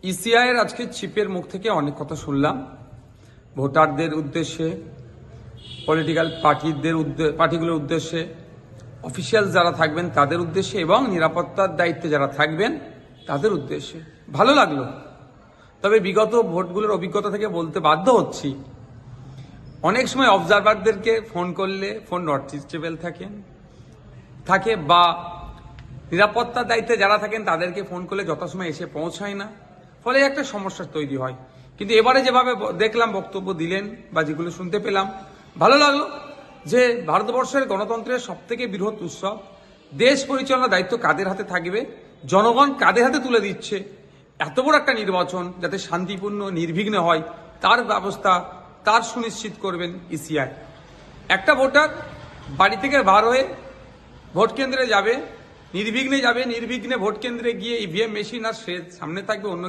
ইসিআইয়ের আজকে চিফের মুখ থেকে অনেক কথা শুনলাম ভোটারদের উদ্দেশ্যে, পলিটিক্যাল পার্টিগুলোর উদ্দেশ্যে, অফিসিয়াল যারা থাকবেন তাদের উদ্দেশ্যে এবং নিরাপত্তার দায়িত্বে যারা থাকবেন তাদের উদ্দেশ্যে। ভালো লাগলো। তবে বিগত ভোটগুলোর অভিজ্ঞতা থেকে বলতে বাধ্য হচ্ছি, অনেক সময় অবজারভারদেরকে ফোন করলে ফোন নট রিচেবল থাকে বা নিরাপত্তার দায়িত্বে যারা থাকেন তাদেরকে ফোন করলে যথাসময় এসে পৌঁছায় না, ফলে একটা সমস্যা তৈরি হয়। কিন্তু এবারে যেভাবে দেখলাম বক্তব্য দিলেন বা যেগুলো শুনতে পেলাম, ভালো লাগলো যে ভারতবর্ষের গণতন্ত্রের সবথেকে বৃহৎ উৎসব, দেশ পরিচালনার দায়িত্ব কাদের হাতে থাকবে, জনগণ কাদের হাতে তুলে দিচ্ছে। এত বড় একটা নির্বাচন যাতে শান্তিপূর্ণ নির্বিঘ্নে হয় তার ব্যবস্থা, তার সুনিশ্চিত করবেন ইসিআই। একটা ভোটার বাড়ি থেকে বার হয়ে ভোট কেন্দ্রে যাবে, নির্বিঘ্নে ভোট কেন্দ্রে গিয়ে ইভিএম মেশিন আর সে সামনে থাকবে, অন্য